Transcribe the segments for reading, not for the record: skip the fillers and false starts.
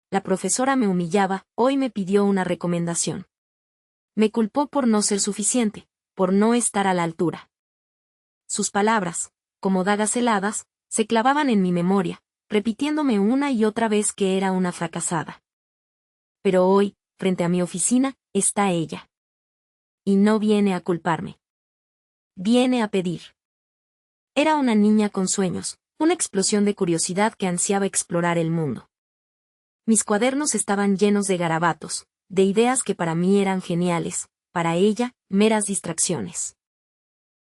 La profesora me humillaba, hoy me pidió una recomendación. Me culpó por no ser suficiente, por no estar a la altura. Sus palabras, como dagas heladas, se clavaban en mi memoria, repitiéndome una y otra vez que era una fracasada. Pero hoy, frente a mi oficina, está ella. Y no viene a culparme. Viene a pedir. Era una niña con sueños, una explosión de curiosidad que ansiaba explorar el mundo. Mis cuadernos estaban llenos de garabatos, de ideas que para mí eran geniales, para ella, meras distracciones.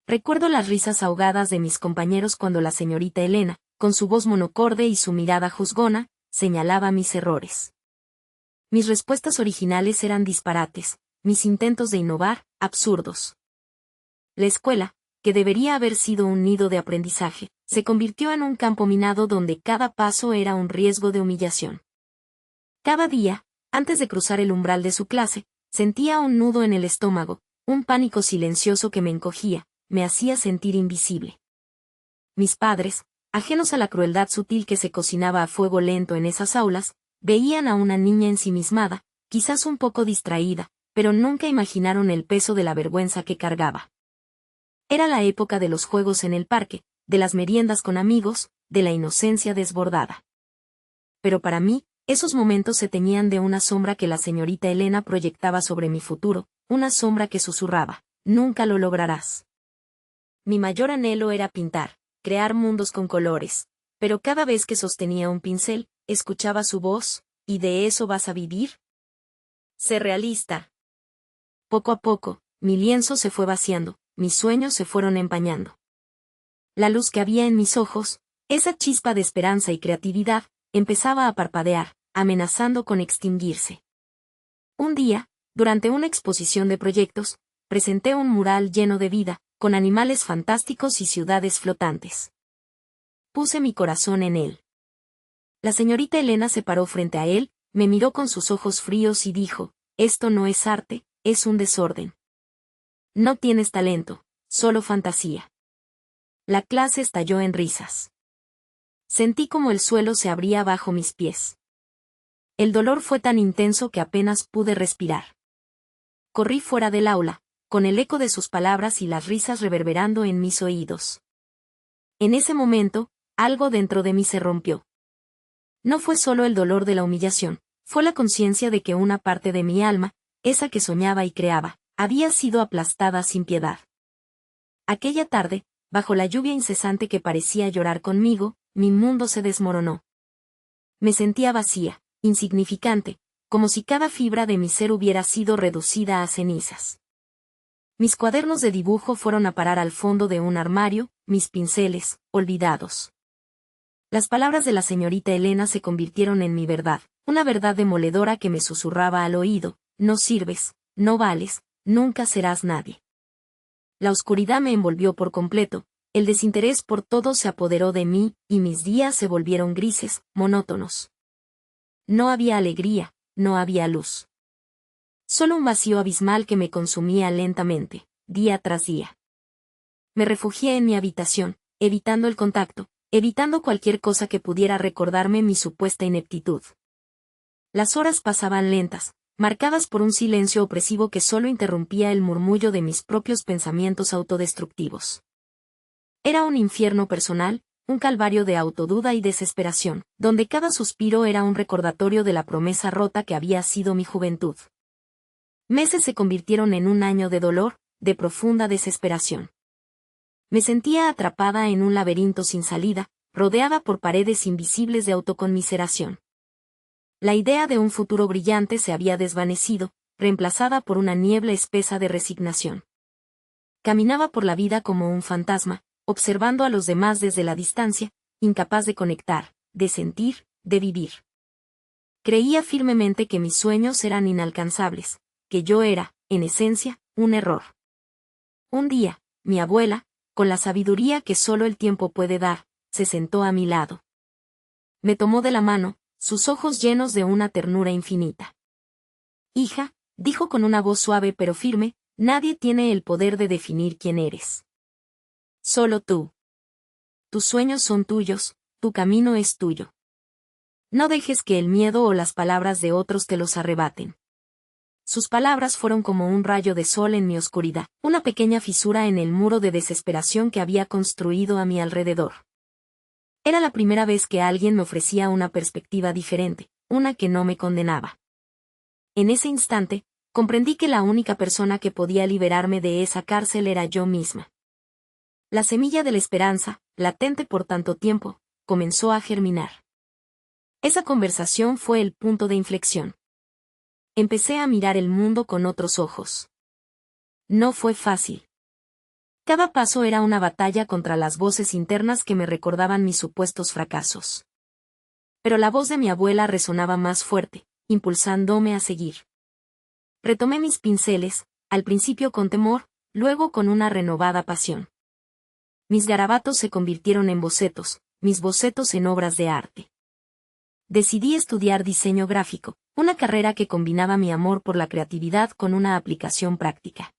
Recuerdo las risas ahogadas de mis compañeros cuando la señorita Elena, con su voz monocorde y su mirada juzgona, señalaba mis errores. Mis respuestas originales eran disparates, mis intentos de innovar, absurdos. La escuela, que debería haber sido un nido de aprendizaje, se convirtió en un campo minado donde cada paso era un riesgo de humillación. Cada día, antes de cruzar el umbral de su clase, sentía un nudo en el estómago, un pánico silencioso que me encogía, me hacía sentir invisible. Mis padres, ajenos a la crueldad sutil que se cocinaba a fuego lento en esas aulas, veían a una niña ensimismada, quizás un poco distraída, pero nunca imaginaron el peso de la vergüenza que cargaba. Era la época de los juegos en el parque, de las meriendas con amigos, de la inocencia desbordada. Pero para mí, esos momentos se teñían de una sombra que la señorita Elena proyectaba sobre mi futuro, una sombra que susurraba, nunca lo lograrás. Mi mayor anhelo era pintar, crear mundos con colores, pero cada vez que sostenía un pincel, escuchaba su voz, ¿y de eso vas a vivir? Sé realista. Poco a poco, mi lienzo se fue vaciando, mis sueños se fueron empañando. La luz que había en mis ojos, esa chispa de esperanza y creatividad, empezaba a parpadear, amenazando con extinguirse. Un día, durante una exposición de proyectos, presenté un mural lleno de vida, con animales fantásticos y ciudades flotantes. Puse mi corazón en él. La señorita Elena se paró frente a él, me miró con sus ojos fríos y dijo, esto no es arte, es un desorden. No tienes talento, solo fantasía. La clase estalló en risas. Sentí como el suelo se abría bajo mis pies. El dolor fue tan intenso que apenas pude respirar. Corrí fuera del aula, con el eco de sus palabras y las risas reverberando en mis oídos. En ese momento, algo dentro de mí se rompió. No fue solo el dolor de la humillación, fue la conciencia de que una parte de mi alma, esa que soñaba y creaba, había sido aplastada sin piedad. Aquella tarde, bajo la lluvia incesante que parecía llorar conmigo, mi mundo se desmoronó. Me sentía vacía, insignificante, como si cada fibra de mi ser hubiera sido reducida a cenizas. Mis cuadernos de dibujo fueron a parar al fondo de un armario, mis pinceles, olvidados. Las palabras de la señorita Elena se convirtieron en mi verdad, una verdad demoledora que me susurraba al oído, no sirves, no vales, nunca serás nadie. La oscuridad me envolvió por completo, el desinterés por todo se apoderó de mí, y mis días se volvieron grises, monótonos. No había alegría, no había luz. Solo un vacío abismal que me consumía lentamente, día tras día. Me refugié en mi habitación, evitando el contacto, evitando cualquier cosa que pudiera recordarme mi supuesta ineptitud. Las horas pasaban lentas, marcadas por un silencio opresivo que solo interrumpía el murmullo de mis propios pensamientos autodestructivos. Era un infierno personal, un calvario de autoduda y desesperación, donde cada suspiro era un recordatorio de la promesa rota que había sido mi juventud. Meses se convirtieron en un año de dolor, de profunda desesperación. Me sentía atrapada en un laberinto sin salida, rodeada por paredes invisibles de autoconmiseración. La idea de un futuro brillante se había desvanecido, reemplazada por una niebla espesa de resignación. Caminaba por la vida como un fantasma, observando a los demás desde la distancia, incapaz de conectar, de sentir, de vivir. Creía firmemente que mis sueños eran inalcanzables, que yo era, en esencia, un error. Un día, mi abuela, con la sabiduría que solo el tiempo puede dar, se sentó a mi lado. Me tomó de la mano, sus ojos llenos de una ternura infinita. Hija, dijo con una voz suave pero firme, nadie tiene el poder de definir quién eres. Solo tú. Tus sueños son tuyos, tu camino es tuyo. No dejes que el miedo o las palabras de otros te los arrebaten. Sus palabras fueron como un rayo de sol en mi oscuridad, una pequeña fisura en el muro de desesperación que había construido a mi alrededor. Era la primera vez que alguien me ofrecía una perspectiva diferente, una que no me condenaba. En ese instante, comprendí que la única persona que podía liberarme de esa cárcel era yo misma. La semilla de la esperanza, latente por tanto tiempo, comenzó a germinar. Esa conversación fue el punto de inflexión. Empecé a mirar el mundo con otros ojos. No fue fácil. Cada paso era una batalla contra las voces internas que me recordaban mis supuestos fracasos. Pero la voz de mi abuela resonaba más fuerte, impulsándome a seguir. Retomé mis pinceles, al principio con temor, luego con una renovada pasión. Mis garabatos se convirtieron en bocetos, mis bocetos en obras de arte. Decidí estudiar diseño gráfico, una carrera que combinaba mi amor por la creatividad con una aplicación práctica.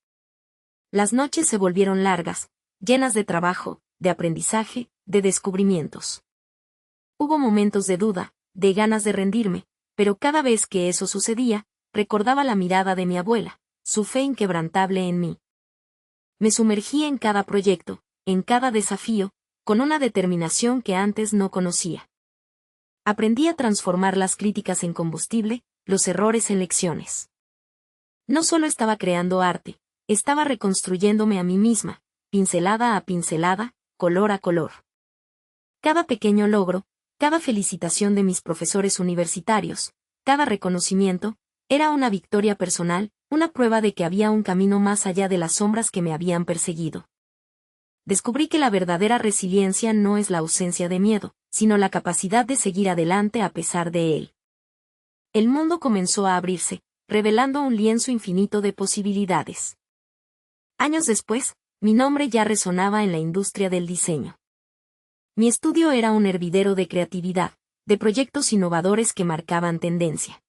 Las noches se volvieron largas, llenas de trabajo, de aprendizaje, de descubrimientos. Hubo momentos de duda, de ganas de rendirme, pero cada vez que eso sucedía, recordaba la mirada de mi abuela, su fe inquebrantable en mí. Me sumergí en cada proyecto, en cada desafío, con una determinación que antes no conocía. Aprendí a transformar las críticas en combustible, los errores en lecciones. No solo estaba creando arte, estaba reconstruyéndome a mí misma, pincelada a pincelada, color a color. Cada pequeño logro, cada felicitación de mis profesores universitarios, cada reconocimiento, era una victoria personal, una prueba de que había un camino más allá de las sombras que me habían perseguido. Descubrí que la verdadera resiliencia no es la ausencia de miedo, sino la capacidad de seguir adelante a pesar de él. El mundo comenzó a abrirse, revelando un lienzo infinito de posibilidades. Años después, mi nombre ya resonaba en la industria del diseño. Mi estudio era un hervidero de creatividad, de proyectos innovadores que marcaban tendencia.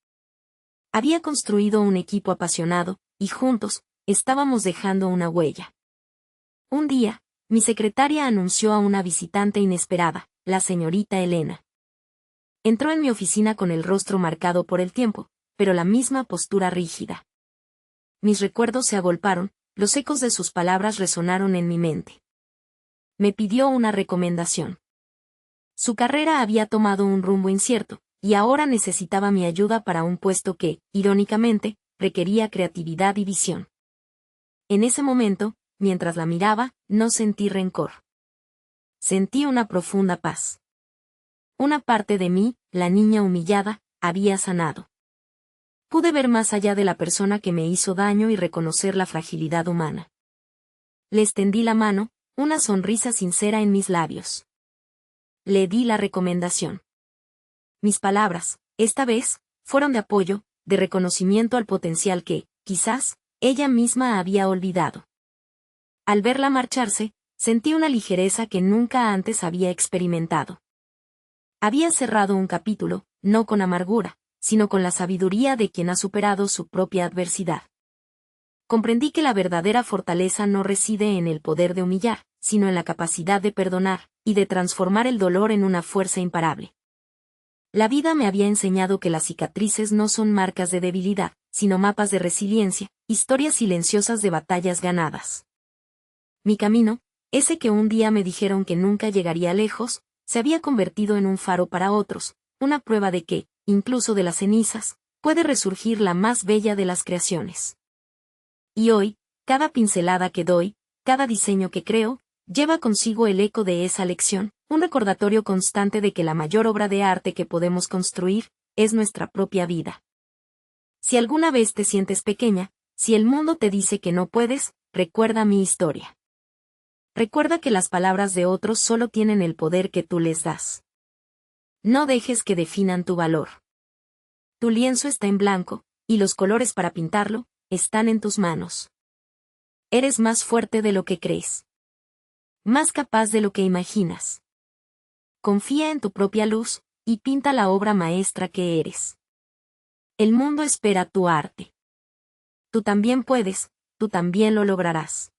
Había construido un equipo apasionado, y juntos, estábamos dejando una huella. Un día, mi secretaria anunció a una visitante inesperada, la señorita Elena. Entró en mi oficina con el rostro marcado por el tiempo, pero la misma postura rígida. Mis recuerdos se agolparon, los ecos de sus palabras resonaron en mi mente. Me pidió una recomendación. Su carrera había tomado un rumbo incierto, y ahora necesitaba mi ayuda para un puesto que, irónicamente, requería creatividad y visión. En ese momento, mientras la miraba, no sentí rencor. Sentí una profunda paz. Una parte de mí, la niña humillada, había sanado. Pude ver más allá de la persona que me hizo daño y reconocer la fragilidad humana. Le extendí la mano, una sonrisa sincera en mis labios. Le di la recomendación. Mis palabras, esta vez, fueron de apoyo, de reconocimiento al potencial que, quizás, ella misma había olvidado. Al verla marcharse, sentí una ligereza que nunca antes había experimentado. Había cerrado un capítulo, no con amargura, sino con la sabiduría de quien ha superado su propia adversidad. Comprendí que la verdadera fortaleza no reside en el poder de humillar, sino en la capacidad de perdonar, y de transformar el dolor en una fuerza imparable. La vida me había enseñado que las cicatrices no son marcas de debilidad, sino mapas de resiliencia, historias silenciosas de batallas ganadas. Mi camino, ese que un día me dijeron que nunca llegaría lejos, se había convertido en un faro para otros, una prueba de que, incluso de las cenizas, puede resurgir la más bella de las creaciones. Y hoy, cada pincelada que doy, cada diseño que creo, lleva consigo el eco de esa lección, un recordatorio constante de que la mayor obra de arte que podemos construir, es nuestra propia vida. Si alguna vez te sientes pequeña, si el mundo te dice que no puedes, recuerda mi historia. Recuerda que las palabras de otros solo tienen el poder que tú les das. No dejes que definan tu valor. Tu lienzo está en blanco, y los colores para pintarlo, están en tus manos. Eres más fuerte de lo que crees. Más capaz de lo que imaginas. Confía en tu propia luz, y pinta la obra maestra que eres. El mundo espera tu arte. Tú también puedes, tú también lo lograrás.